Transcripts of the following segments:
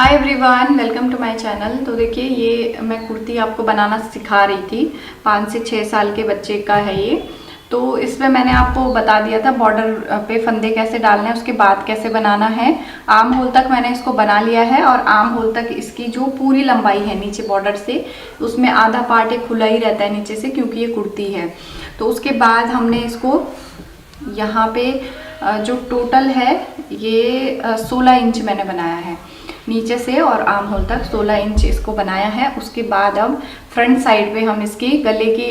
Hi everyone, welcome to my channel. तो देखिए, ये मैं कुर्ती आपको बनाना सिखा रही थी। 5 से 6 साल के बच्चे का है ये। तो इसमें मैंने आपको बता दिया था बॉर्डर पे फंदे कैसे डालने हैं, उसके बाद कैसे बनाना है। आर्म होल तक मैंने इसको बना लिया है और आर्म होल तक इसकी जो पूरी लंबाई है नीचे बॉर्डर से, उसमें आधा पार्ट एक खुला ही रहता है नीचे से, क्योंकि ये कुर्ती है। तो उसके बाद हमने इसको यहाँ पे जो टोटल है ये 16 इंच मैंने बनाया है नीचे से, और आर्म होल तक 16 इंच इसको बनाया है। उसके बाद अब फ्रंट साइड पे हम इसकी गले की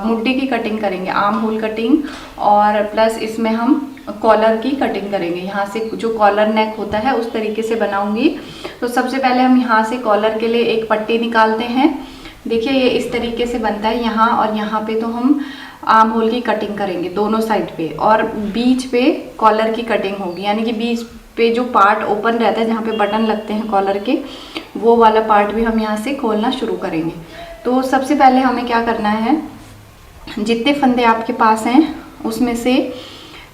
मुड्डी की कटिंग करेंगे, आर्म होल कटिंग, और प्लस इसमें हम कॉलर की कटिंग करेंगे। यहाँ से जो कॉलर नेक होता है उस तरीके से बनाऊंगी। तो सबसे पहले हम यहाँ से कॉलर के लिए एक पट्टी निकालते हैं। देखिए, ये इस तरीके से बनता है यहाँ, और यहाँ पे तो हम आर्म होल की कटिंग करेंगे दोनों साइड पे, और बीच पे कॉलर की कटिंग होगी। यानी कि बीच पे जो पार्ट ओपन रहता है, जहाँ पे बटन लगते हैं कॉलर के, वो वाला पार्ट भी हम यहाँ से खोलना शुरू करेंगे। तो सबसे पहले हमें क्या करना है, जितने फंदे आपके पास हैं उसमें से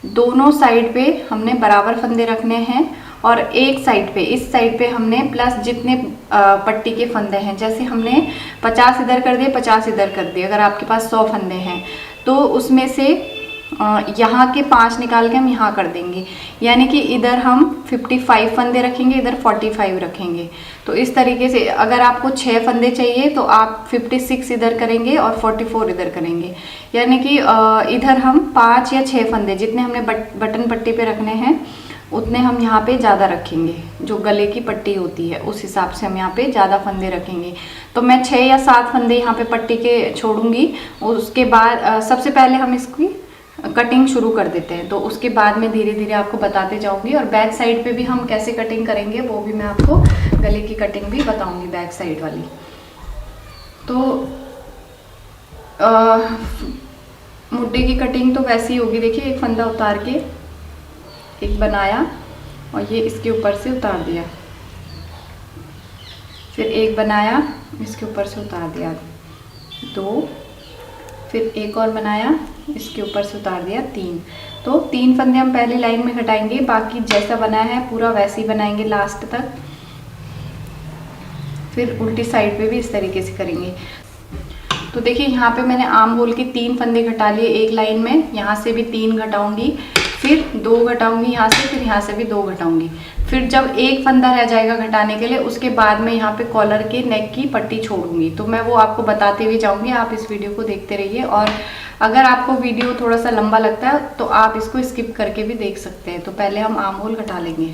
दोनों साइड पे हमने बराबर फंदे रखने हैं, और एक साइड पे, इस साइड पे हमने प्लस जितने पट्टी के फंदे हैं, जैसे हमने 50 इधर कर दिए, 50 इधर कर दिए। अगर आपके पास 100 फंदे हैं तो उसमें से यहाँ के 5 निकाल के हम यहाँ कर देंगे। यानी कि इधर हम 55 फंदे रखेंगे, इधर 45 रखेंगे। तो इस तरीके से अगर आपको 6 फंदे चाहिए तो आप 56 इधर करेंगे और 44 इधर करेंगे। यानी कि इधर हम 5 या 6 फंदे, जितने हमने बटन पट्टी पे रखने हैं उतने हम यहाँ पे ज़्यादा रखेंगे। जो गले की पट्टी होती है उस हिसाब से हम यहाँ पे ज़्यादा फंदे रखेंगे। तो मैं 6 या 7 फंदे यहाँ पे पट्टी के छोड़ूंगी। उसके बाद सबसे पहले हम इसकी कटिंग शुरू कर देते हैं। तो उसके बाद में धीरे धीरे आपको बताते जाऊंगी, और बैक साइड पे भी हम कैसे कटिंग करेंगे वो भी मैं आपको गले की कटिंग भी बताऊंगी, बैक साइड वाली। तो मुड्डे की कटिंग तो वैसी ही होगी। देखिए, एक फंदा उतार के एक बनाया और ये इसके ऊपर से उतार दिया, फिर एक बनाया इसके ऊपर से उतार दिया 2, फिर एक और बनाया इसके ऊपर से उतार दिया 3। तो 3 फंदे हम पहली लाइन में घटाएंगे, बाकी जैसा बनाया है पूरा वैसे ही बनाएंगे लास्ट तक। फिर उल्टी साइड पे भी इस तरीके से करेंगे। तो देखिए, यहाँ पे मैंने आर्म होल के 3 फंदे घटा लिए एक लाइन में, यहाँ से भी 3 घटाऊंगी, फिर 2 घटाऊंगी यहाँ से, फिर यहाँ से भी 2 घटाऊंगी। फिर जब एक फंदा रह जाएगा घटाने के लिए, उसके बाद में यहाँ पे कॉलर के नेक की पट्टी छोड़ूंगी। तो मैं वो आपको बताते हुए जाऊंगी, आप इस वीडियो को देखते रहिए। और अगर आपको वीडियो थोड़ा सा लंबा लगता है तो आप इसको स्किप करके भी देख सकते हैं। तो पहले हम आर्म होल घटा लेंगे।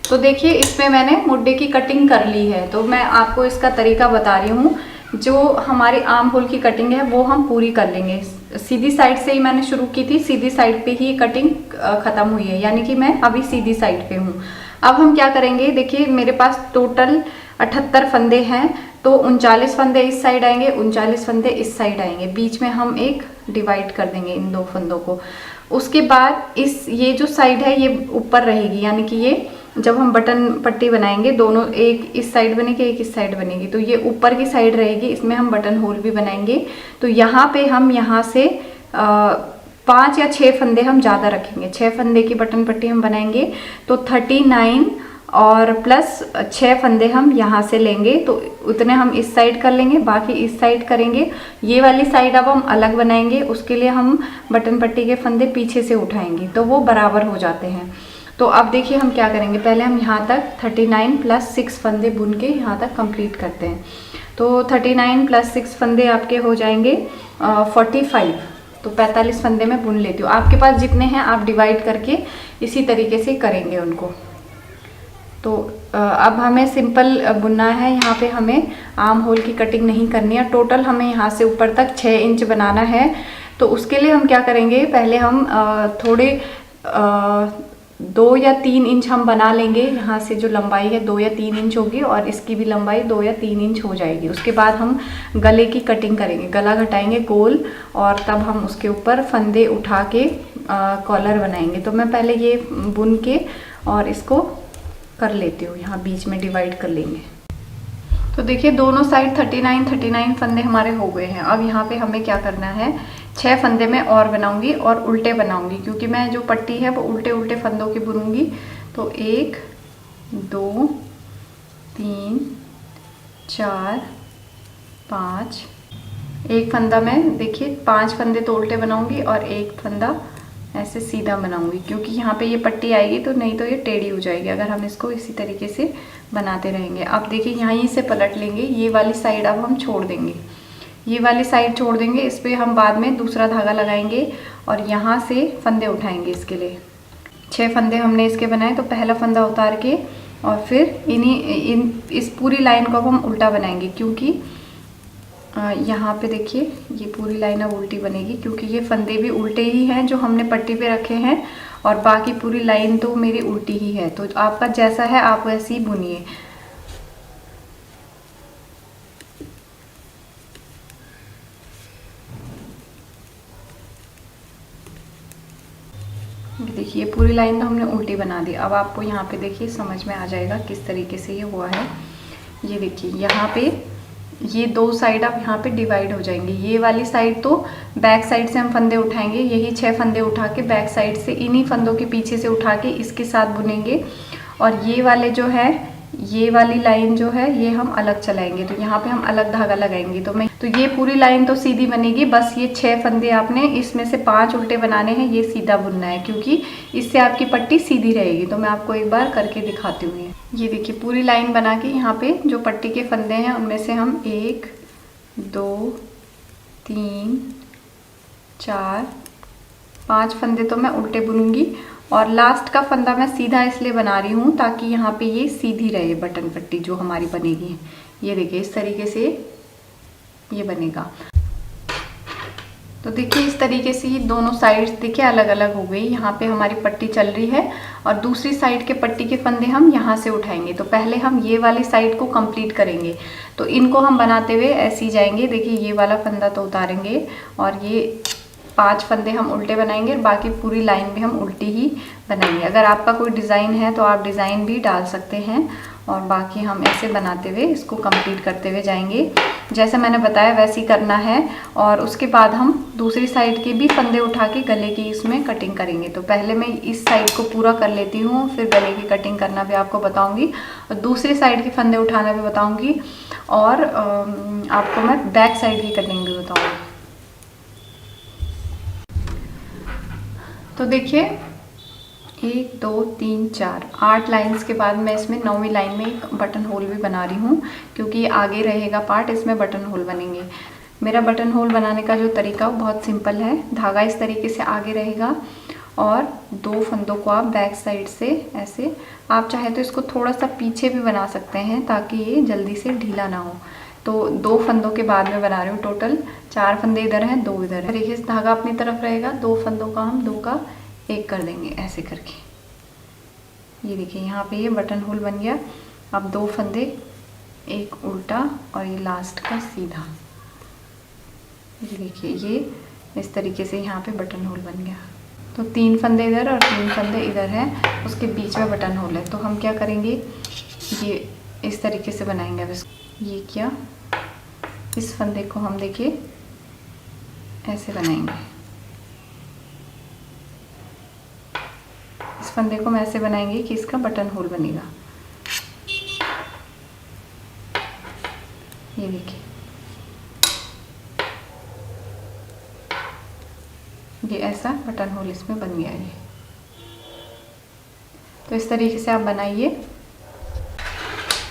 तो देखिए, इसमें मैंने मुड्डे की कटिंग कर ली है। तो मैं आपको इसका तरीका बता रही हूँ। जो हमारी आर्म होल की कटिंग है वो हम पूरी कर लेंगे। सीधी साइड से ही मैंने शुरू की थी, सीधी साइड पे ही कटिंग खत्म हुई है, यानी कि मैं अभी सीधी साइड पे हूँ। अब हम क्या करेंगे, देखिए मेरे पास टोटल 78 फंदे हैं। तो 39 फंदे इस साइड आएंगे, 39 फंदे इस साइड आएंगे। बीच में हम एक डिवाइड कर देंगे इन 2 फंदों को। उसके बाद ये जो साइड है ये ऊपर रहेगी, यानी कि ये जब हम बटन पट्टी बनाएंगे, दोनों एक इस साइड बनेगी, एक इस साइड बनेगी, तो ये ऊपर की साइड रहेगी। इसमें हम बटन होल भी बनाएंगे। तो यहाँ पे हम यहाँ से 5 या 6 फंदे हम ज़्यादा रखेंगे, 6 फंदे की बटन पट्टी हम बनाएंगे। तो 39 और प्लस 6 फंदे हम यहाँ से लेंगे, तो उतने हम इस साइड कर लेंगे, बाकी इस साइड करेंगे। ये वाली साइड अब हम अलग बनाएंगे, उसके लिए हम बटन पट्टी के फंदे पीछे से उठाएंगे, तो वो बराबर हो जाते हैं। तो अब देखिए हम क्या करेंगे, पहले हम यहाँ तक 39 प्लस 6 फंदे बुन के यहाँ तक कंप्लीट करते हैं। तो 39 प्लस 6 फंदे आपके हो जाएंगे 45। तो 45 फंदे मैं बुन लेती हूँ। आपके पास जितने हैं आप डिवाइड करके इसी तरीके से करेंगे उनको। तो अब हमें सिंपल बुनना है। यहाँ पे हमें आर्म होल की कटिंग नहीं करनी है। टोटल हमें यहाँ से ऊपर तक 6 इंच बनाना है। तो उसके लिए हम क्या करेंगे, पहले हम थोड़े 2 या 3 इंच हम बना लेंगे। यहाँ से जो लंबाई है 2 या 3 इंच होगी, और इसकी भी लंबाई 2 या 3 इंच हो जाएगी। उसके बाद हम गले की कटिंग करेंगे, गला घटाएंगे गोल, और तब हम उसके ऊपर फंदे उठा के कॉलर बनाएंगे। तो मैं पहले ये बुन के और इसको कर लेती हूँ, यहाँ बीच में डिवाइड कर लेंगे। तो देखिए, दोनों साइड 39 फंदे हमारे हो गए हैं। अब यहाँ पे हमें क्या करना है, 6 फंदे में और बनाऊंगी, और उल्टे बनाऊंगी, क्योंकि मैं जो पट्टी है वो उल्टे उल्टे फंदों की बुनूंगी। तो 1 2 3 4 5, एक फंदा मैं देखिए 5 फंदे तो उल्टे बनाऊंगी और एक फंदा ऐसे सीधा बनाऊंगी, क्योंकि यहाँ पे ये पट्टी आएगी तो नहीं तो ये टेढ़ी हो जाएगी अगर हम इसको इसी तरीके से बनाते रहेंगे। अब देखिए यहीं से पलट लेंगे, ये वाली साइड अब हम छोड़ देंगे, ये वाली साइड छोड़ देंगे। इस पर हम बाद में दूसरा धागा लगाएंगे और यहाँ से फंदे उठाएंगे। इसके लिए 6 फंदे हमने इसके बनाए, तो पहला फंदा उतार के और फिर इस पूरी लाइन को अब हम उल्टा बनाएंगे, क्योंकि यहाँ पे देखिए ये पूरी लाइन अब उल्टी बनेगी, क्योंकि ये फंदे भी उल्टे ही हैं जो हमने पट्टी पे रखे हैं और बाकी पूरी लाइन तो मेरी उल्टी ही है। तो आपका जैसा है आप वैसे ही बुनिए। देखिए पूरी लाइन तो हमने उल्टी बना दी। अब आपको यहाँ पे देखिए समझ में आ जाएगा किस तरीके से ये हुआ है। ये देखिए यहाँ पे ये 2 साइड अब यहाँ पे डिवाइड हो जाएंगे। ये वाली साइड तो बैक साइड से हम फंदे उठाएंगे, यही 6 फंदे उठा के बैक साइड से इन्हीं फंदों के पीछे से उठा के इसके साथ बुनेंगे। और ये वाले जो है, ये वाली लाइन जो है ये हम अलग चलाएंगे, तो यहाँ पे हम अलग धागा लगाएंगे। तो ये पूरी लाइन तो सीधी बनेगी, बस ये 6 फंदे आपने इसमें से 5 उल्टे बनाने हैं, ये सीधा बुनना है, क्योंकि इससे आपकी पट्टी सीधी रहेगी। तो मैं आपको एक बार करके दिखाती हूँ। ये देखिए पूरी लाइन बना के यहाँ पे जो पट्टी के फंदे हैं उनमें से हम 1 2 3 4 5 फंदे तो मैं उल्टे बुनूंगी और लास्ट का फंदा मैं सीधा इसलिए बना रही हूँ ताकि यहाँ पे ये सीधी रहे बटन पट्टी जो हमारी बनेगी। ये देखिए इस तरीके से ये बनेगा। तो देखिए इस तरीके से ये दोनों साइड्स देखिए अलग अलग हो गई। यहाँ पे हमारी पट्टी चल रही है और दूसरी साइड के पट्टी के फंदे हम यहाँ से उठाएंगे। तो पहले हम ये वाली साइड को कंप्लीट करेंगे, तो इनको हम बनाते हुए ऐसे ही जाएंगे। देखिए ये वाला फंदा तो उतारेंगे और ये 5 फंदे हम उल्टे बनाएंगे और बाकी पूरी लाइन भी हम उल्टी ही बनाएंगे। अगर आपका कोई डिज़ाइन है तो आप डिज़ाइन भी डाल सकते हैं और बाकी हम ऐसे बनाते हुए इसको कंप्लीट करते हुए जाएंगे। जैसे मैंने बताया वैसे ही करना है और उसके बाद हम दूसरी साइड के भी फंदे उठा के गले की इसमें कटिंग करेंगे। तो पहले मैं इस साइड को पूरा कर लेती हूँ, फिर गले की कटिंग करना भी आपको बताऊँगी और दूसरी साइड के फंदे उठाना भी बताऊँगी और आपको मैं बैक साइड की कटिंग भी बताऊँगी। तो देखिए 1 2 3 4 8 लाइंस के बाद मैं इसमें 9वीं लाइन में एक बटन होल भी बना रही हूँ, क्योंकि ये आगे रहेगा पार्ट, इसमें बटन होल बनेंगे। मेरा बटन होल बनाने का जो तरीका वो बहुत सिंपल है। धागा इस तरीके से आगे रहेगा और 2 फंदों को आप बैक साइड से ऐसे, आप चाहे तो इसको थोड़ा सा पीछे भी बना सकते हैं ताकि ये जल्दी से ढीला ना हो। तो 2 फंदों के बाद में बना रही हूँ। टोटल 4 फंदे इधर हैं, 2 इधर है। देखिए धागा अपनी तरफ रहेगा, 2 फंदों का हम 2 का 1 कर देंगे ऐसे करके। ये देखिए यहाँ पे ये बटन होल बन गया। अब 2 फंदे, एक उल्टा और ये लास्ट का सीधा। ये देखिए ये इस तरीके से यहाँ पे बटन होल बन गया। तो 3 फंदे इधर और 3 फंदे इधर है, उसके बीच में बटन होल है। तो हम क्या करेंगे, ये इस तरीके से बनाएंगे। अब इसको ये किया, इस फंदे को हम देखिए ऐसे बनाएंगे। इस फंदे को हम ऐसे बनाएंगे कि इसका बटन होल बनेगा। ये देखिए ये ऐसा बटन होल इसमें बन गया है। तो इस तरीके से आप बनाइए।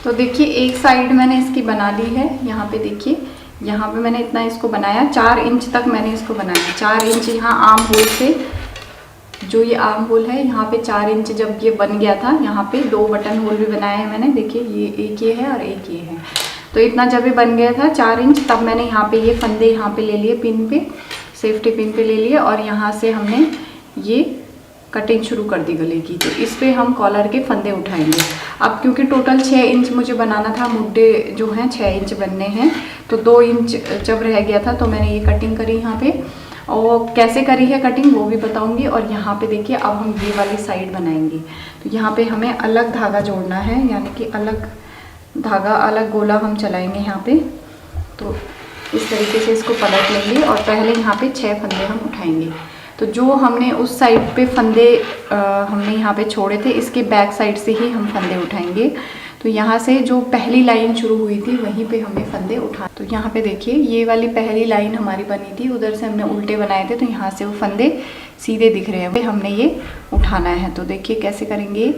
तो देखिए एक साइड मैंने इसकी बना ली है। यहाँ पे देखिए, यहाँ पे मैंने इतना इसको बनाया, 4 इंच तक मैंने इसको बनाया। 4 इंच यहाँ आर्म होल से, जो ये आर्म होल है यहाँ पे 4 इंच जब ये बन गया था, यहाँ पे 2 बटन होल भी बनाए हैं मैंने। देखिए ये एक ये है और एक ये है। तो इतना जब ये बन गया था 4 इंच, तब मैंने यहाँ पे ये फंदे यहाँ पे ले लिए, पिन पे, सेफ्टी पिन पे ले लिए और यहाँ से हमने ये कटिंग शुरू कर दी गले की। तो इस पे हम कॉलर के फंदे उठाएंगे। अब क्योंकि टोटल 6 इंच मुझे बनाना था, मुड्डे जो हैं 6 इंच बनने हैं, तो 2 इंच जब रह गया था तो मैंने ये कटिंग करी यहाँ पे। और कैसे करी है कटिंग वो भी बताऊंगी। और यहाँ पे देखिए अब हम ये वाली साइड बनाएंगे। तो यहाँ पे हमें अलग धागा जोड़ना है, यानी कि अलग धागा, अलग गोला हम चलाएंगे यहाँ पे। तो इस तरीके से इसको पलट लेंगे और पहले यहाँ पे 6 फंदे हम उठाएंगे। तो तो जो हमने उस साइड पे फंदे हमने यहाँ पे छोड़े थे, इसके बैक साइड से ही हम फंदे उठाएंगे। तो यहाँ से जो पहली लाइन शुरू हुई थी वहीं पे हमें फंदे उठा। तो यहाँ पे देखिए ये वाली पहली लाइन हमारी बनी थी, उधर से हमने उल्टे बनाए थे, तो यहाँ से वो फंदे सीधे दिख रहे हैं, हमने ये उठाना है। तो देखिए कैसे करेंगे,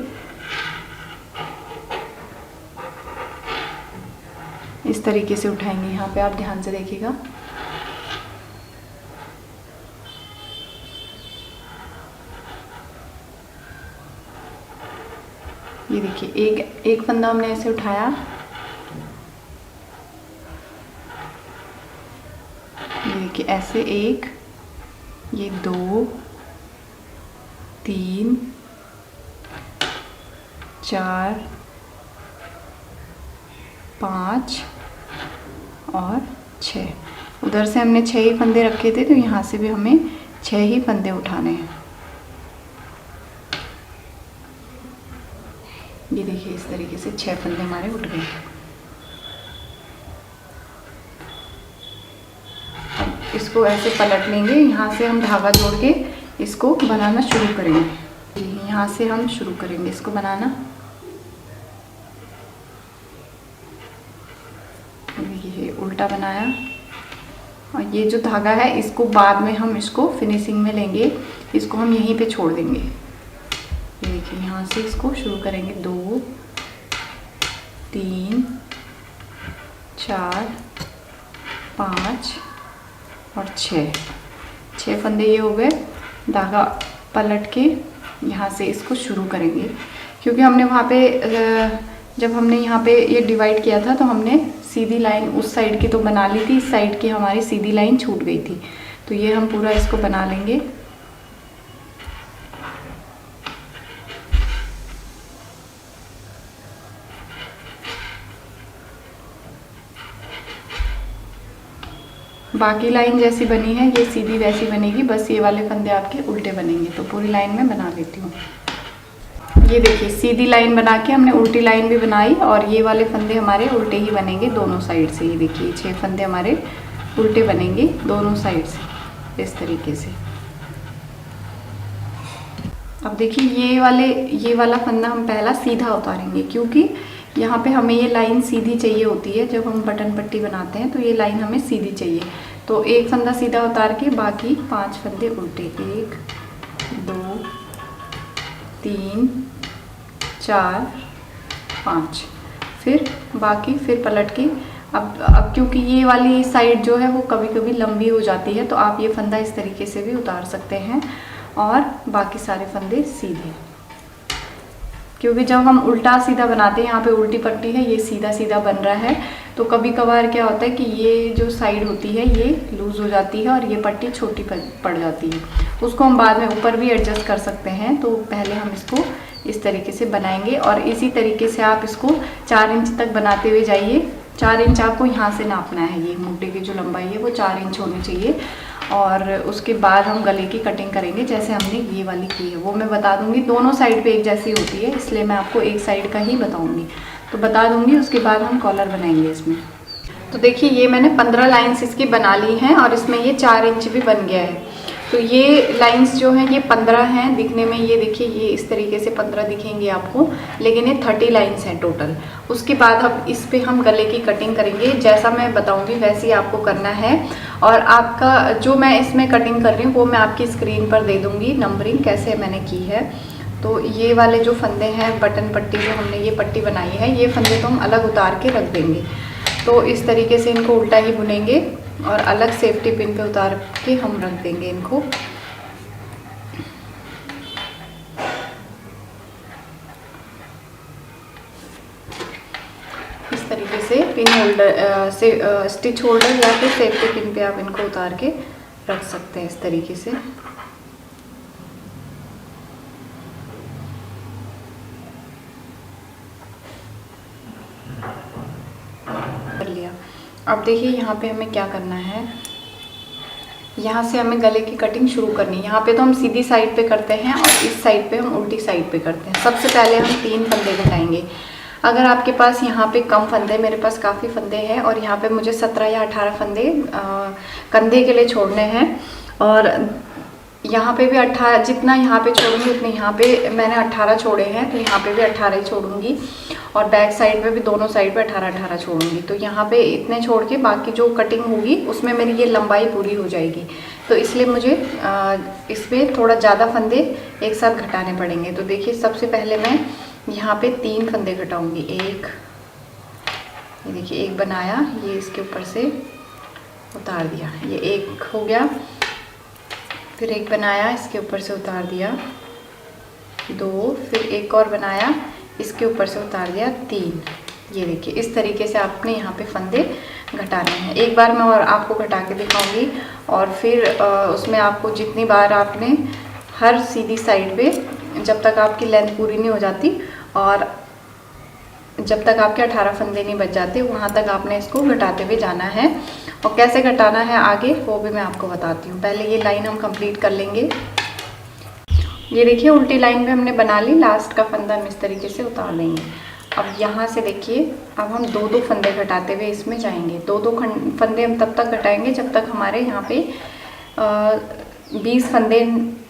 इस तरीके से उठाएंगे। यहाँ पे आप ध्यान से देखिएगा। ये देखिए एक फंदा हमने ऐसे उठाया, ये देखिए ऐसे एक, ये 2 3 4 5 और 6। उधर से हमने 6 ही फंदे रखे थे, तो यहाँ से भी हमें 6 ही फंदे उठाने हैं। ये देखिए इस तरीके से 6 फंदे हमारे उठ गए। अब इसको ऐसे पलट लेंगे, यहाँ से हम धागा जोड़ के इसको बनाना शुरू करेंगे। यहाँ से हम शुरू करेंगे इसको बनाना। ये उल्टा बनाया, और ये जो धागा है इसको बाद में हम इसको फिनिशिंग में लेंगे, इसको हम यहीं पे छोड़ देंगे। ये देखिए यहाँ से इसको शुरू करेंगे। 2 3 4 5 और 6 फंदे ये हो गए। धागा पलट के यहाँ से इसको शुरू करेंगे, क्योंकि हमने वहाँ पे जब हमने यहाँ पे ये डिवाइड किया था तो हमने सीधी लाइन उस साइड की तो बना ली थी, इस साइड की हमारी सीधी लाइन छूट गई थी। तो ये हम पूरा इसको बना लेंगे। बाकी लाइन जैसी बनी है ये सीधी वैसी बनेगी, बस ये वाले फंदे आपके उल्टे बनेंगे। तो पूरी लाइन में बना लेती हूँ। ये देखिए सीधी लाइन बना के हमने उल्टी लाइन भी बनाई, और ये वाले फंदे हमारे उल्टे ही बनेंगे दोनों साइड से। ये देखिए 6 फंदे हमारे उल्टे बनेंगे दोनों साइड से, इस तरीके से। अब देखिए ये वाला फंदा हम पहला सीधा उतारेंगे, क्योंकि यहाँ पे हमें ये लाइन सीधी चाहिए होती है। जब हम बटन पट्टी बनाते हैं तो ये लाइन हमें सीधी चाहिए। तो एक फंदा सीधा उतार के बाकी 5 फंदे उल्टे, 1 2 3 4 5, फिर बाकी फिर पलट के। अब क्योंकि ये वाली साइड जो है वो कभी कभी लंबी हो जाती है, तो आप ये फंदा इस तरीके से भी उतार सकते हैं, और बाकी सारे फंदे सीधे। क्योंकि जब हम उल्टा सीधा बनाते हैं, यहाँ पे उल्टी पट्टी है, ये सीधा सीधा बन रहा है, तो कभी कभार क्या होता है कि ये जो साइड होती है ये लूज़ हो जाती है और ये पट्टी छोटी पड़ जाती है। उसको हम बाद में ऊपर भी एडजस्ट कर सकते हैं। तो पहले हम इसको इस तरीके से बनाएंगे, और इसी तरीके से आप इसको 4 इंच तक बनाते हुए जाइए। 4 इंच आपको यहाँ से नापना है, ये मोटे की जो लंबाई है वो 4 इंच होनी चाहिए। और उसके बाद हम गले की कटिंग करेंगे, जैसे हमने ये वाली की है वो मैं बता दूंगी। दोनों साइड पे एक जैसी होती है, इसलिए मैं आपको एक साइड का ही बताऊंगी, तो बता दूंगी। उसके बाद हम कॉलर बनाएंगे इसमें। तो देखिए ये मैंने 15 लाइन्स इसकी बना ली हैं, और इसमें ये 4 इंच भी बन गया है। तो ये लाइंस जो हैं ये 15 हैं दिखने में। ये देखिए ये इस तरीके से 15 दिखेंगे आपको, लेकिन ये 30 लाइंस हैं टोटल। उसके बाद अब इस पे हम गले की कटिंग करेंगे, जैसा मैं बताऊंगी वैसे ही आपको करना है। और आपका जो मैं इसमें कटिंग कर रही हूँ वो मैं आपकी स्क्रीन पर दे दूँगी, नंबरिंग कैसे मैंने की है। तो ये वाले जो फंदे हैं, बटन पट्टी जो हमने ये पट्टी बनाई है, ये फंदे तो हम अलग उतार के रख देंगे। तो इस तरीके से इनको उल्टा ही बुनेंगे और अलग सेफ्टी पिन पे उतार के हम रख देंगे इनको। इस तरीके से पिन होल्डर से स्टिच होल्डर या फिर सेफ्टी पिन पे आप इनको उतार के रख सकते हैं इस तरीके से। कर लिया। अब देखिए यहाँ पे हमें क्या करना है, यहाँ से हमें गले की कटिंग शुरू करनी है। यहाँ पे तो हम सीधी साइड पे करते हैं और इस साइड पे हम उल्टी साइड पे करते हैं। सबसे पहले हम 3 फंदे घटाएंगे। अगर आपके पास यहाँ पे कम फंदे, मेरे पास काफ़ी फंदे हैं और यहाँ पे मुझे 17 या 18 फंदे कंधे के लिए छोड़ने हैं। और यहाँ पे भी 18, जितना यहाँ पे छोड़ूंगी उतने यहाँ पे मैंने 18 छोड़े हैं, तो यहाँ पे भी 18 ही छोड़ूंगी। और बैक साइड पे भी दोनों साइड पे 18-18 छोड़ूंगी। तो यहाँ पे इतने छोड़ के बाकी जो कटिंग होगी उसमें मेरी ये लंबाई पूरी हो जाएगी। तो इसलिए मुझे इसमें थोड़ा ज़्यादा फंदे एक साथ घटाने पड़ेंगे। तो देखिए सबसे पहले मैं यहाँ पे 3 फंदे घटाऊँगी। एक, ये देखिए एक बनाया, ये इसके ऊपर से उतार दिया, ये एक हो गया। फिर एक बनाया, इसके ऊपर से उतार दिया, 2, फिर एक और बनाया, इसके ऊपर से उतार दिया, 3। ये देखिए इस तरीके से आपने यहाँ पे फंदे घटाने हैं। एक बार मैं और आपको घटा के दिखाऊंगी और फिर उसमें आपको जितनी बार आपने हर सीधी साइड पे, जब तक आपकी लेंथ पूरी नहीं हो जाती और जब तक आपके 18 फंदे नहीं बच जाते, वहाँ तक आपने इसको घटाते हुए जाना है। और कैसे घटाना है आगे वो भी मैं आपको बताती हूँ। पहले ये लाइन हम कंप्लीट कर लेंगे। ये देखिए उल्टी लाइन भी हमने बना ली, लास्ट का फंदा हम इस तरीके से उतार लेंगे। अब यहाँ से देखिए अब हम 2-2 फंदे घटाते हुए इसमें जाएंगे। 2-2 फंदे हम तब तक घटाएंगे जब तक हमारे यहाँ पे 20 फंदे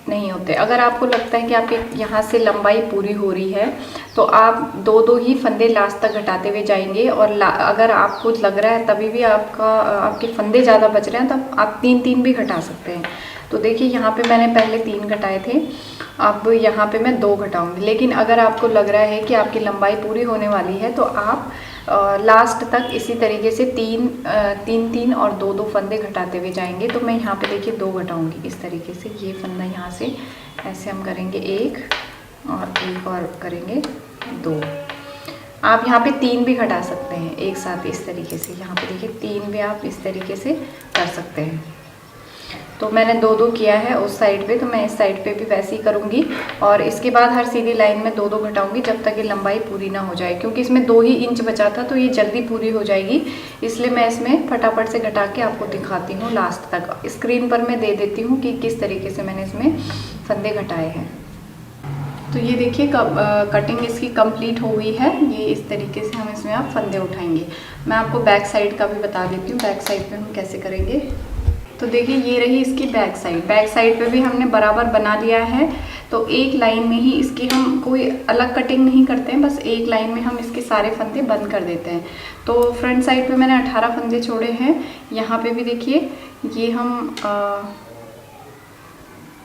नहीं होते। अगर आपको लगता है कि आपके यहाँ से लंबाई पूरी हो रही है तो आप 2-2 ही फंदे लास्ट तक घटाते हुए जाएंगे। और अगर आपको लग रहा है तभी भी आपके फंदे ज़्यादा बच रहे हैं तब आप 3-3 भी घटा सकते हैं। तो देखिए यहाँ पे मैंने पहले 3 घटाए थे, अब यहाँ पे मैं 2 घटाऊंगी। लेकिन अगर आपको लग रहा है कि आपकी लंबाई पूरी होने वाली है तो आप लास्ट तक इसी तरीके से 3-3 और 2-2 फंदे घटाते हुए जाएंगे। तो मैं यहाँ पे देखिए 2 घटाऊंगी इस तरीके से। ये फंदा यहाँ से ऐसे हम करेंगे 1 और करेंगे 2। आप यहाँ पे 3 भी घटा सकते हैं एक साथ इस तरीके से। यहाँ पे देखिए 3 भी आप इस तरीके से कर सकते हैं। तो मैंने 2-2 किया है उस साइड पे, तो मैं इस साइड पे भी वैसे ही करूँगी। और इसके बाद हर सीधी लाइन में 2-2 घटाऊँगी जब तक ये लंबाई पूरी ना हो जाए, क्योंकि इसमें 2 ही इंच बचा था तो ये जल्दी पूरी हो जाएगी। इसलिए मैं इसमें फटाफट से घटा के आपको दिखाती हूँ लास्ट तक। स्क्रीन पर मैं दे देती हूँ कि किस तरीके से मैंने इसमें फंदे घटाए हैं। तो ये देखिए कटिंग इसकी कंप्लीट हो गई है। ये इस तरीके से हम इसमें आप फंदे उठाएंगे। मैं आपको बैक साइड का भी बता देती हूँ, बैक साइड पे हम कैसे करेंगे। तो देखिए ये रही इसकी बैक साइड। बैक साइड पे भी हमने बराबर बना लिया है। तो एक लाइन में ही इसकी हम कोई अलग कटिंग नहीं करते हैं, बस एक लाइन में हम इसके सारे फंदे बंद कर देते हैं। तो फ्रंट साइड पे मैंने 18 फंदे छोड़े हैं। यहाँ पे भी देखिए ये हम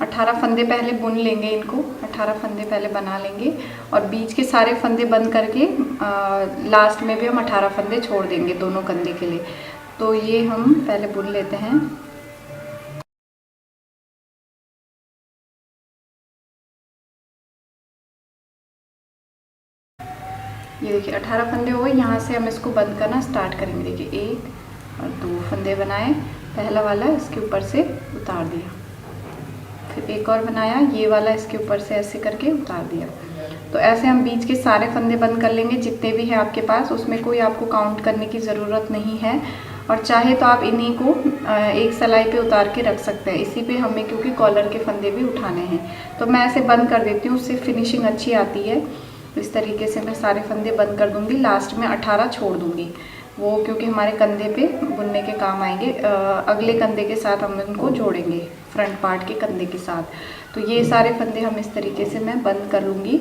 18 फंदे पहले बुन लेंगे, इनको 18 फंदे पहले बना लेंगे और बीच के सारे फंदे बंद करके लास्ट में भी हम 18 फंदे छोड़ देंगे दोनों कंधे के लिए। तो ये हम पहले बुन लेते हैं। ये देखिए 18 फंदे हो गए। यहाँ से हम इसको बंद करना स्टार्ट करेंगे। देखिए 1 और 2 फंदे बनाए, पहला वाला इसके ऊपर से उतार दिया, फिर एक और बनाया, ये वाला इसके ऊपर से ऐसे करके उतार दिया। तो ऐसे हम बीच के सारे फंदे बंद कर लेंगे जितने भी हैं आपके पास। उसमें कोई आपको काउंट करने की ज़रूरत नहीं है। और चाहे तो आप इन्हीं को एक सिलाई पे उतार के रख सकते हैं। इसी पे हमें क्योंकि कॉलर के फंदे भी उठाने हैं, तो मैं ऐसे बंद कर देती हूँ, उससे फिनिशिंग अच्छी आती है। इस तरीके से मैं सारे फंदे बंद कर दूँगी। लास्ट में 18 छोड़ दूँगी, वो क्योंकि हमारे कंधे पे बुनने के काम आएंगे। अगले कंधे के साथ हम उनको जोड़ेंगे, फ्रंट पार्ट के कंधे के साथ। तो ये सारे फंदे हम इस तरीके से मैं बंद कर लूँगी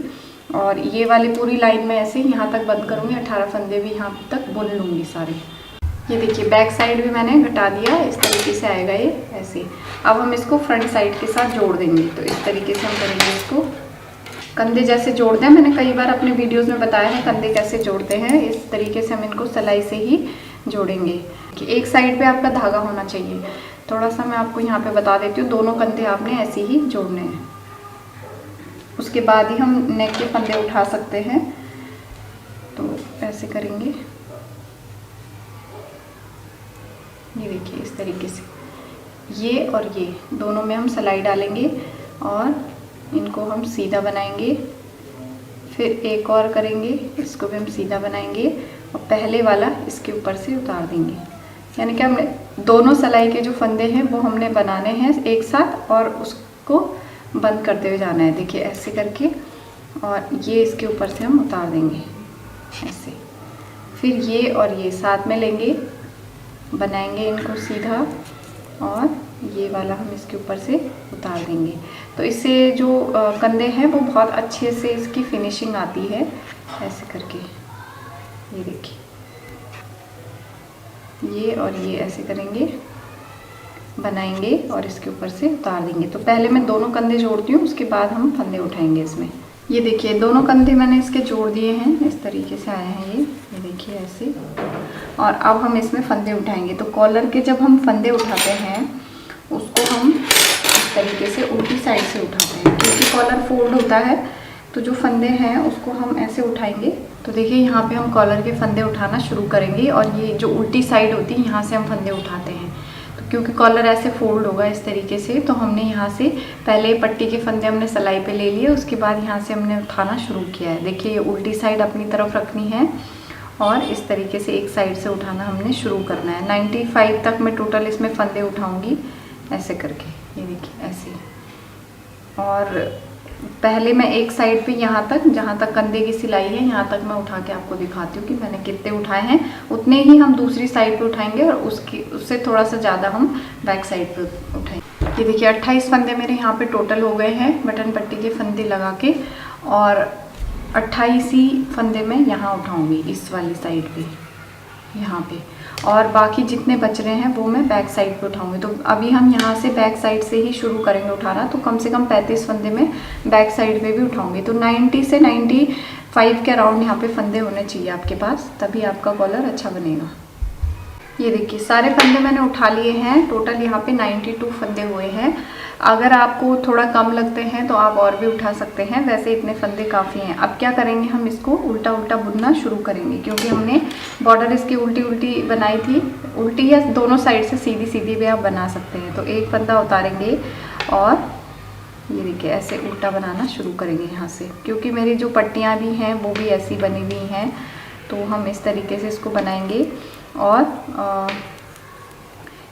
और ये वाली पूरी लाइन में ऐसे यहाँ तक बंद करूँगी। 18 फंदे भी यहाँ तक बुन लूँगी सारे। ये देखिए बैक साइड भी मैंने घटा दिया, इस तरीके से आएगा ये ऐसे। अब हम इसको फ्रंट साइड के साथ जोड़ देंगे। तो इस तरीके से हम करेंगे इसको। कंधे जैसे जोड़ते हैं, मैंने कई बार अपने वीडियोस में बताया है कंधे कैसे जोड़ते हैं। इस तरीके से हम इनको सिलाई से ही जोड़ेंगे कि एक साइड पे आपका धागा होना चाहिए। थोड़ा सा मैं आपको यहाँ पे बता देती हूँ, दोनों कंधे आपने ऐसे ही जोड़ने हैं। उसके बाद ही हम नेक के फंदे उठा सकते हैं। तो ऐसे करेंगे, ये देखिए इस तरीके से ये और ये दोनों में हम सिलाई डालेंगे और इनको हम सीधा बनाएंगे। फिर एक और करेंगे, इसको भी हम सीधा बनाएंगे और पहले वाला इसके ऊपर से उतार देंगे। यानी कि हमने दोनों सिलाई के जो फंदे हैं वो हमने बनाने हैं एक साथ और उसको बंद करते हुए जाना है। देखिए ऐसे करके, और ये इसके ऊपर से हम उतार देंगे ऐसे। फिर ये और ये साथ में लेंगे, बनाएंगे इनको सीधा और ये वाला हम इसके ऊपर से उतार देंगे। तो इससे जो कंधे हैं वो बहुत अच्छे से इसकी फिनिशिंग आती है। ऐसे करके ये देखिए, ये और ये ऐसे करेंगे, बनाएंगे और इसके ऊपर से उतार देंगे। तो पहले मैं दोनों कंधे जोड़ती हूँ, उसके बाद हम फंदे उठाएंगे इसमें। ये देखिए दोनों कंधे मैंने इसके जोड़ दिए हैं, इस तरीके से आए हैं ये देखिए ऐसे। और अब हम इसमें फंदे उठाएंगे। तो कॉलर के जब हम फंदे उठाते हैं उसको हम इस तरीके से उल्टी साइड से उठाते हैं, क्योंकि कॉलर फोल्ड होता है। तो जो फंदे हैं उसको हम ऐसे उठाएंगे। तो देखिए यहाँ पे हम कॉलर के फंदे उठाना शुरू करेंगे और ये जो उल्टी साइड होती है यहाँ से हम फंदे उठाते हैं। तो क्योंकि कॉलर ऐसे फोल्ड होगा इस तरीके से, तो हमने यहाँ से पहले पट्टी के फंदे हमने सिलाई पे ले लिए, उसके बाद यहाँ से हमने उठाना शुरू किया है। देखिए ये उल्टी साइड अपनी तरफ रखनी है और इस तरीके से एक साइड से उठाना हमने शुरू करना है। 95 तक मैं टोटल इसमें फंदे उठाऊँगी ऐसे करके, ये देखिए ऐसे। और पहले मैं एक साइड पे यहाँ तक, जहाँ तक कंधे की सिलाई है यहाँ तक मैं उठा के आपको दिखाती हूँ कि मैंने कितने उठाए हैं। उतने ही हम दूसरी साइड पे उठाएंगे और उससे थोड़ा सा ज़्यादा हम बैक साइड पे उठाएंगे। ये देखिए 28 फंदे मेरे यहाँ पे टोटल हो गए हैं बटन पट्टी के फंदे लगा के, और 28 ही फंदे मैं यहाँ उठाऊँगी इस वाली साइड पर यहाँ पे, और बाकी जितने बच रहे हैं वो मैं बैक साइड पे उठाऊंगी। तो अभी हम यहाँ से बैक साइड से ही शुरू करेंगे उठाना। तो कम से कम 35 फंदे में बैक साइड पे भी उठाऊंगी। तो 90 से 95 के अराउंड यहाँ पे फंदे होने चाहिए आपके पास, तभी आपका कॉलर अच्छा बनेगा। ये देखिए सारे फंदे मैंने उठा लिए हैं, टोटल यहाँ पे 92 फंदे हुए हैं। अगर आपको थोड़ा कम लगते हैं तो आप और भी उठा सकते हैं, वैसे इतने फंदे काफ़ी हैं। अब क्या करेंगे, हम इसको उल्टा उल्टा बुनना शुरू करेंगे, क्योंकि हमने बॉर्डर इसकी उल्टी उल्टी बनाई थी। उल्टी या दोनों साइड से सीधी सीधी भी आप बना सकते हैं। तो एक फंदा उतारेंगे और ये देखिए ऐसे उल्टा बनाना शुरू करेंगे यहाँ से, क्योंकि मेरी जो पट्टियाँ भी हैं वो भी ऐसी बनी हुई हैं। तो हम इस तरीके से इसको बनाएंगे और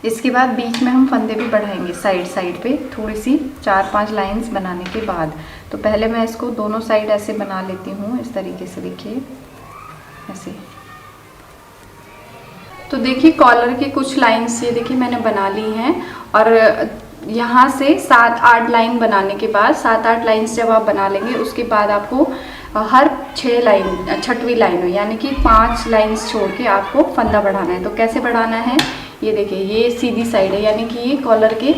इसके बाद बीच में हम फंदे भी बढ़ाएंगे साइड साइड पे, थोड़ी सी 4-5 लाइंस बनाने के बाद। तो पहले मैं इसको दोनों साइड ऐसे बना लेती हूँ इस तरीके से, देखिए ऐसे। तो देखिए कॉलर की कुछ लाइंस ये देखिए मैंने बना ली हैं, और यहाँ से 7-8 लाइन बनाने के बाद, 7-8 लाइंस जब आप बना लेंगे उसके बाद आपको हर 6वीं लाइन हो, यानी कि 5 लाइंस छोड़ के आपको फंदा बढ़ाना है। तो कैसे बढ़ाना है, ये देखिए ये सीधी साइड है, यानी कि ये कॉलर के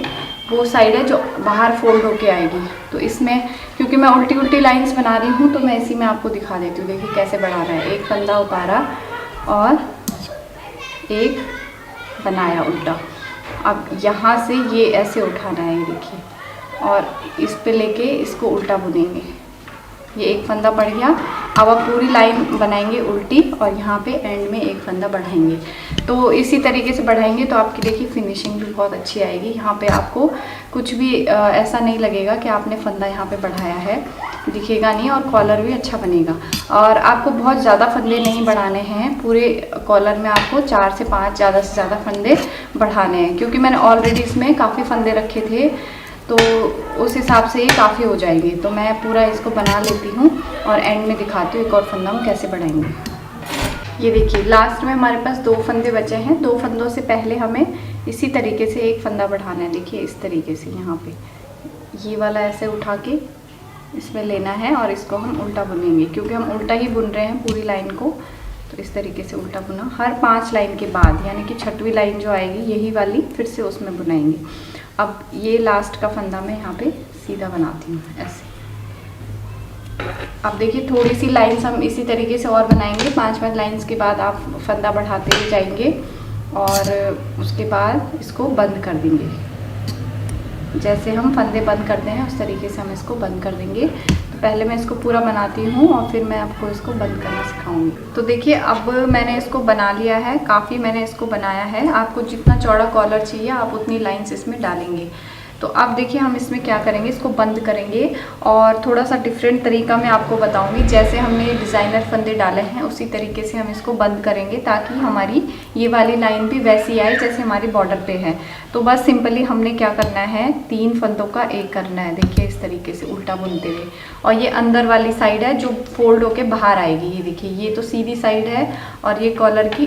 वो साइड है जो बाहर फोल्ड होके आएगी। तो इसमें क्योंकि मैं उल्टी उल्टी लाइंस बना रही हूँ तो मैं इसी में आपको दिखा देती हूँ। देखिए कैसे बढ़ाना है, एक फंदा उतारा और एक बनाया उल्टा। अब यहाँ से ये ऐसे उठाना है, ये देखिए, और इस पे लेके इसको उल्टा बुनेंगे। ये एक फंदा बढ़ गया। अब आप पूरी लाइन बनाएंगे उल्टी और यहाँ पे एंड में एक फंदा बढ़ाएंगे। तो इसी तरीके से बढ़ाएंगे तो आपकी देखिए फिनिशिंग भी बहुत अच्छी आएगी। यहाँ पे आपको कुछ भी ऐसा नहीं लगेगा कि आपने फंदा यहाँ पे बढ़ाया है, दिखेगा नहीं, और कॉलर भी अच्छा बनेगा। और आपको बहुत ज़्यादा फंदे नहीं बढ़ाने हैं, पूरे कॉलर में आपको 4 से 5 ज़्यादा से ज़्यादा फंदे बढ़ाने हैं, क्योंकि मैंने ऑलरेडी इसमें काफ़ी फंदे रखे थे, तो उस हिसाब से ये काफ़ी हो जाएंगे। तो मैं पूरा इसको बना लेती हूँ और एंड में दिखाती हूँ एक और फंदा हम कैसे बढ़ाएंगे। ये देखिए लास्ट में हमारे पास 2 फंदे बचे हैं। 2 फंदों से पहले हमें इसी तरीके से एक फंदा बढ़ाना है। देखिए इस तरीके से यहाँ पे ये वाला ऐसे उठा के इसमें लेना है और इसको हम उल्टा बुनेंगे, क्योंकि हम उल्टा ही बुन रहे हैं पूरी लाइन को। तो इस तरीके से उल्टा बुना हर 5 लाइन के बाद, यानी कि 6वीं लाइन जो आएगी यही वाली फिर से उसमें बुनाएंगे। अब ये लास्ट का फंदा मैं यहाँ पे सीधा बनाती हूँ ऐसे। अब देखिए थोड़ी सी लाइंस हम इसी तरीके से और बनाएंगे। 5 लाइंस के बाद आप फंदा बढ़ाते ही जाएंगे और उसके बाद इसको बंद कर देंगे। जैसे हम फंदे बंद करते हैं उस तरीके से हम इसको बंद कर देंगे। तो पहले मैं इसको पूरा बनाती हूँ और फिर मैं आपको इसको बंद करना सिखाऊंगी। तो देखिए अब मैंने इसको बना लिया है, काफ़ी मैंने इसको बनाया है। आपको जितना चौड़ा कॉलर चाहिए आप उतनी लाइंस इसमें डालेंगे। तो अब देखिए हम इसमें क्या करेंगे, इसको बंद करेंगे और थोड़ा सा डिफरेंट तरीका मैं आपको बताऊंगी। जैसे हमने डिज़ाइनर फंदे डाले हैं उसी तरीके से हम इसको बंद करेंगे, ताकि हमारी ये वाली लाइन भी वैसी आए जैसे हमारी बॉर्डर पे है। तो बस सिंपली हमने क्या करना है, 3 फंदों का एक करना है। देखिए इस तरीके से उल्टा बुनते हुए, और ये अंदर वाली साइड है जो फोल्ड होके बाहर आएगी। ये देखिए ये तो सीधी साइड है और ये कॉलर की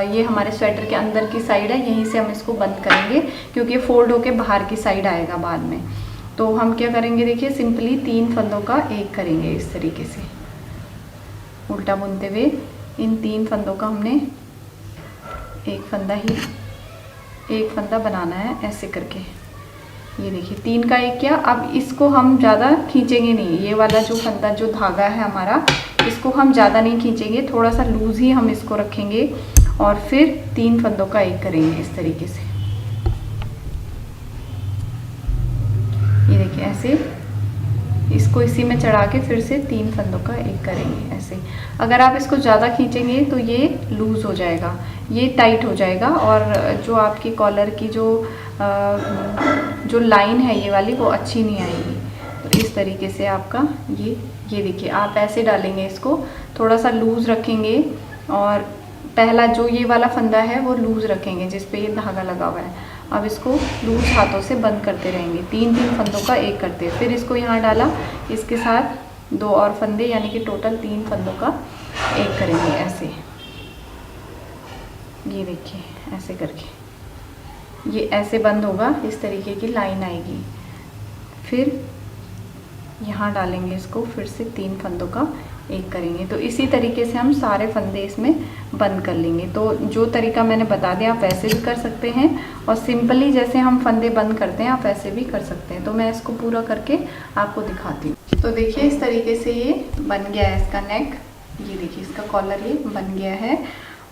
ये हमारे स्वेटर के अंदर की साइड है, यहीं से हम इसको बंद करेंगे क्योंकि ये फोल्ड होके बाहर की साइड आएगा बाद में। तो हम क्या करेंगे, देखिए सिंपली 3 फंदों का एक करेंगे इस तरीके से उल्टा बुनते हुए। इन 3 फंदों का हमने एक फंदा बनाना है ऐसे करके। ये देखिए 3 का एक किया। अब इसको हम ज़्यादा खींचेंगे नहीं, ये वाला जो फंदा जो धागा है हमारा, इसको हम ज़्यादा नहीं खींचेंगे, थोड़ा सा लूज ही हम इसको रखेंगे और फिर 3 फंदों का एक करेंगे इस तरीके से। ये देखिए ऐसे इसको इसी में चढ़ा के फिर से 3 फंदों का एक करेंगे ऐसे। अगर आप इसको ज़्यादा खींचेंगे तो ये लूज़ हो जाएगा, ये टाइट हो जाएगा और जो आपकी कॉलर की जो लाइन है ये वाली वो अच्छी नहीं आएगी। तो इस तरीके से आपका ये देखिए आप ऐसे डालेंगे, इसको थोड़ा सा लूज़ रखेंगे और पहला जो ये वाला फंदा है वो लूज़ रखेंगे जिस पे ये धागा लगा हुआ है। अब इसको लूज हाथों से बंद करते रहेंगे, 3 फंदों का एक करते हैं। फिर इसको यहाँ डाला, इसके साथ 2 और फंदे, यानी कि टोटल 3 फंदों का एक करेंगे ऐसे। ये देखिए ऐसे करके ये ऐसे बंद होगा, इस तरीके की लाइन आएगी। फिर यहाँ डालेंगे इसको, फिर से 3 फंदों का एक करेंगे। तो इसी तरीके से हम सारे फंदे इसमें बंद कर लेंगे। तो जो तरीका मैंने बता दिया आप वैसे भी कर सकते हैं, और सिंपली जैसे हम फंदे बंद करते हैं आप वैसे भी कर सकते हैं। तो मैं इसको पूरा करके आपको दिखाती हूँ। तो देखिए इस तरीके से ये बन गया है इसका नेक। ये देखिए इसका कॉलर ये बन गया है।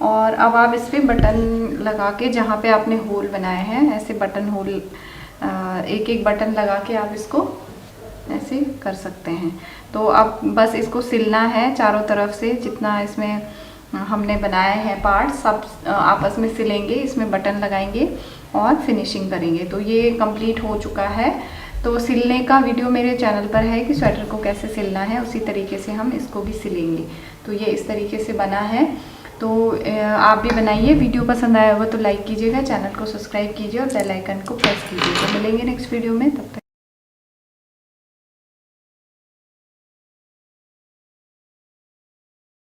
और अब आप इस पर बटन लगा के, जहाँ पे आपने होल बनाए हैं ऐसे बटन होल, एक एक बटन लगा के आप इसको ऐसे कर सकते हैं। तो अब बस इसको सिलना है चारों तरफ से, जितना इसमें हमने बनाया है पार्ट सब आपस में सिलेंगे, इसमें बटन लगाएंगे और फिनिशिंग करेंगे। तो ये कंप्लीट हो चुका है। तो सिलने का वीडियो मेरे चैनल पर है कि स्वेटर को कैसे सिलना है, उसी तरीके से हम इसको भी सिलेंगे। तो ये इस तरीके से बना है। तो आप भी बनाइए। वीडियो पसंद आया होगा तो लाइक कीजिएगा, चैनल को सब्सक्राइब कीजिए और बेल आइकन को प्रेस कीजिए। तो मिलेंगे नेक्स्ट वीडियो में, तब तक